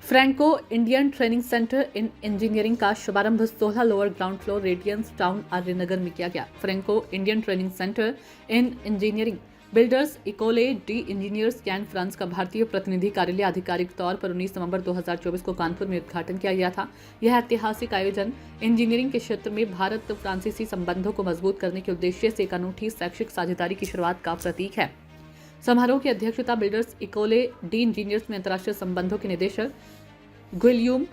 Franco Indian training centre in engineering का शुभारंभ 16 lower ground floor Radiance Town Aryanagar में किया गया। Franco Indian training centre in engineering builders Ecole de Ingenieurs Caen France का भारतीय प्रतिनिधि कार्यालय आधिकारिक तौर पर 19 नवंबर 2024 को कानपुर में उद्घाटन किया गया था। यह ऐतिहासिक आयोजन इंजीनियरिंग के क्षेत्र में भारत फ्रांसीसी संबंधों को मजबूत करने के उद्देश्य से एक अनूठी शैक्षिक साझेदारी की शुरुआत का प्रतीक है। समारोह की अध्यक्षता बिल्डर्स इकोले डी इंजीनियर्स में अंतर्राष्ट्रीय संबंधों के निदेशक गिलियम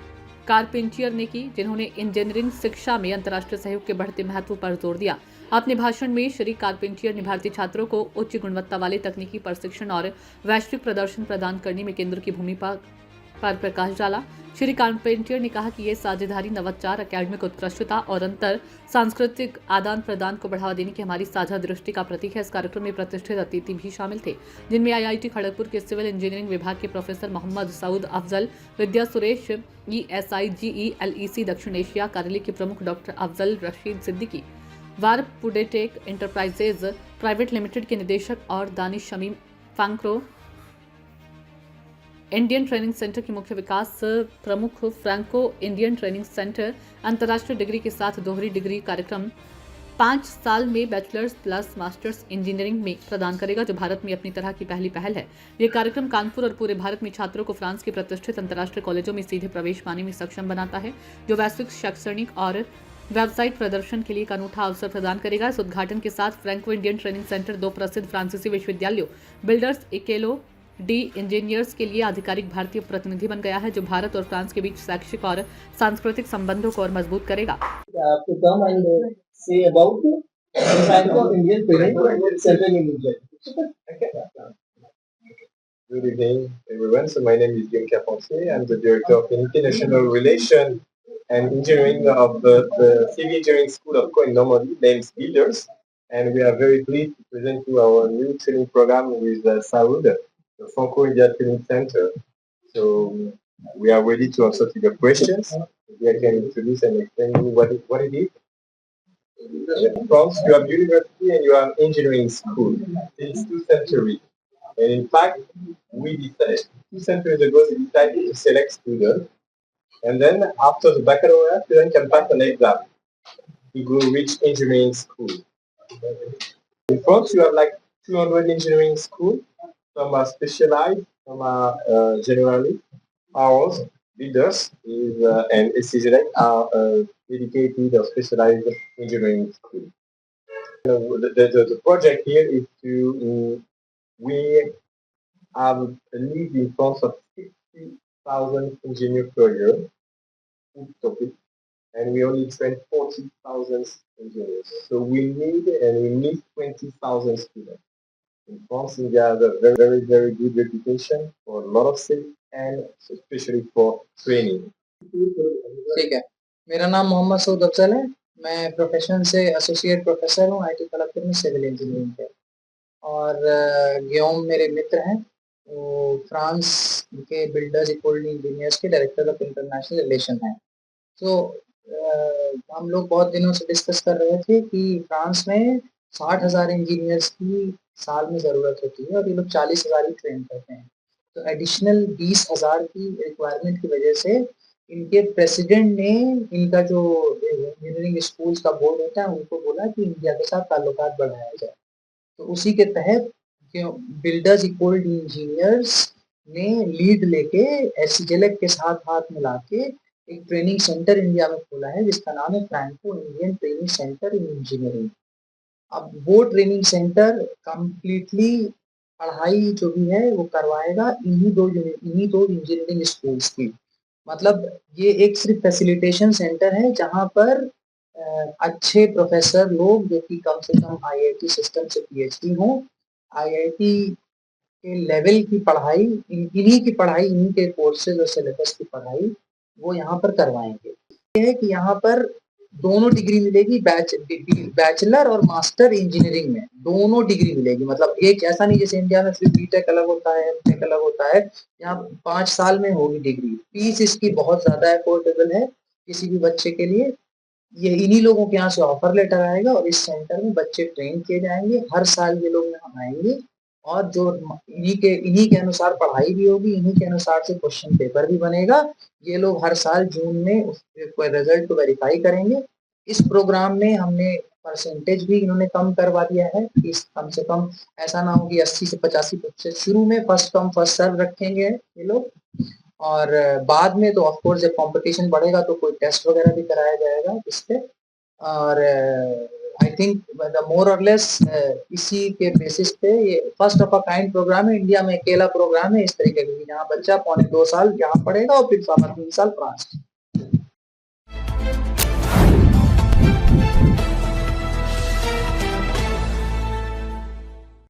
कारपेंटियर ने की, जिन्होंने इंजीनियरिंग शिक्षा में अंतर्राष्ट्रीय सहयोग के बढ़ते महत्व पर जोर दिया। अपने भाषण में श्री कारपेंटियर ने भारतीय छात्रों को उच्च गुणवत्ता वाले तकनीकी प्रशिक्षण और वैश्विक प्रदर्शन प्रदान करने में केंद्र की भूमिका पर प्रकाश डाला। श्री कारपेंटियर ने कहा कि ये साझेदारी नवाचार, अकादमिक उत्कृष्टता और अंतर सांस्कृतिक आदान प्रदान को बढ़ावा देने की हमारी साझा दृष्टि का प्रतीक है। इस कार्यक्रम में प्रतिष्ठित अतिथि भी शामिल थे, जिनमें आईआईटी खड़गपुर के सिविल इंजीनियरिंग विभाग के प्रोफेसर मोहम्मद सऊद अफजल, विद्या सुरेश ESIGE दक्षिण एशिया कार्यालय के प्रमुख डॉक्टर अफजल रशीद सिद्दीकी, वार पुडेटेक एंटरप्राइजेज प्राइवेट लिमिटेड के निदेशक और Danish Shamim Franco, Indian training centre के मुख्य विकास प्रमुख। फ्रैंको इंडियन ट्रेनिंग सेंटर अंतर्राष्ट्रीय डिग्री के साथ दोहरी डिग्री कार्यक्रम 5 साल में बैचलर्स प्लस मास्टर्स इंजीनियरिंग में प्रदान करेगा, जो भारत में अपनी तरह की पहली पहल है। ये कार्यक्रम कानपुर और पूरे भारत में छात्रों को फ्रांस के प्रतिष्ठित अंतर्राष्ट्रीय कॉलेजों में सीधे प्रवेश पाने में सक्षम बनाता है, जो वैश्विक शैक्षणिक और व्यावसायिक प्रदर्शन के लिए एक अनूठा अवसर प्रदान करेगा। इस उद्घाटन के साथ फ्रैंको इंडियन ट्रेनिंग सेंटर 2 प्रसिद्ध फ्रांसीसी विश्वविद्यालयों बिल्डर्स इकेलो डी इंजीनियर्स के लिए आधिकारिक भारतीय प्रतिनिधि बन गया है, जो भारत और फ्रांस के बीच शैक्षिक और सांस्कृतिक संबंधों को और मजबूत करेगा। Good evening, everyone. So my name is Guillaume Carpentier. I'm the Director of International Relations and Engineering of the Civil Engineering School of Co in Normandy, named Builders. And we are very pleased to present you our new training program with Saoud, the Franco India Training Center. So we are ready to answer to your questions. Maybe I can introduce and explain you what it is. In France, you have university and you have engineering school. It's 2 centuries. And in fact, we decided 2 centuries ago, we decided to select students. And then after the baccalaureate, students can pass an exam to go reach engineering school. In France, you have like 200 engineering schools. Some are specialized, some are generally. Ours, Builders, and SCGLEC are dedicated or specialized engineering school. The project here is to we have a need in France of 60,000 engineers per year, topic, and we only train 40,000 engineers. So we need 20,000 students. In France, India has a very, very good reputation for a lot of things and especially for training. ठीक है, मेरा नाम मोहम्मद सऊद अफजल है। मैं profession से associate professor हूँ IT Kharagpur में civil engineering पे। और गियोम मेरे मित्र हैं, वो फ्रांस के बिल्डर्स इकोल इंजीनियर्स के डायरेक्टर ऑफ इंटरनेशनल रिलेशन हैं। तो हम लोग बहुत दिनों से डिस्कस कर रहे थे कि फ्रांस में 60,000 इंजीनियर्स की साल में ज़रूरत होती है और ये लोग 40,000 ही ट्रेन करते हैं। तो एडिशनल 20,000 की रिक्वायरमेंट की वजह से इनके प्रेसिडेंट ने इनका जो इंजीनियरिंग स्कूल्स का बोर्ड होता है उनको बोला कि इंडिया के साथ ताल्लुकात बढ़ाया जाए। तो उसी के तहत बिल्डर्स इकोल इंजीनियर्स ने लीड लेके एससीजेलेक के साथ हाथ मिला के एक ट्रेनिंग सेंटर इंडिया में खोला है, जिसका नाम है Franco Indian training centre in engineering. अब वो ट्रेनिंग सेंटर कंप्लीटली पढ़ाई जो भी है वो करवाएगा इन्हीं दो इंजीनियरिंग स्कूल्स की। मतलब ये एक सिर्फ फैसिलिटेशन सेंटर है जहाँ पर अच्छे प्रोफेसर लोग जो कि कम से कम आईआईटी सिस्टम से पीएचडी हों, आईआईटी के लेवल की पढ़ाई इन्हीं के कोर्सेज और सिलेबस की पढ़ाई वो यहाँ पर करवाएंगे। ये है कि यहाँ पर दोनों डिग्री मिलेगी, बैचलर और मास्टर इंजीनियरिंग में दोनों डिग्री मिलेगी। मतलब एक ऐसा नहीं जैसे इंडिया में सिर्फ बीटेक अलग होता है, एमटेक अलग होता है, यहाँ 5 साल में होगी डिग्री। फीस इसकी बहुत ज़्यादा अफोर्डेबल है किसी भी बच्चे के लिए। ये इन्हीं लोगों के यहाँ से ऑफर लेटर आएगा और इस सेंटर में बच्चे ट्रेन किए जाएंगे। हर साल ये लोग यहाँ आएंगे और जो इन्हीं के अनुसार पढ़ाई भी होगी, इन्हीं के अनुसार से क्वेश्चन पेपर भी बनेगा। ये लोग हर साल जून में उस रिजल्ट को वेरीफाई करेंगे। इस प्रोग्राम में हमने परसेंटेज भी इन्होंने कम करवा दिया है कि कम से कम ऐसा ना हो कि 80 से 85% शुरू में फर्स्ट कम फर्स्ट सर्व रखेंगे ये लोग, और बाद में तो ऑफ कोर्स जब कंपटीशन बढ़ेगा तो कोई टेस्ट वगैरह भी कराया जाएगा इस पे। और आई थिंक द मोर और लेस इसी के बेसिस पे ये first of a kind program है, इंडिया में अकेला प्रोग्राम है इस तरीके का, जहाँ बच्चा 2.5 साल यहाँ पढ़ेगा और फिर 3 साल फ्रांस।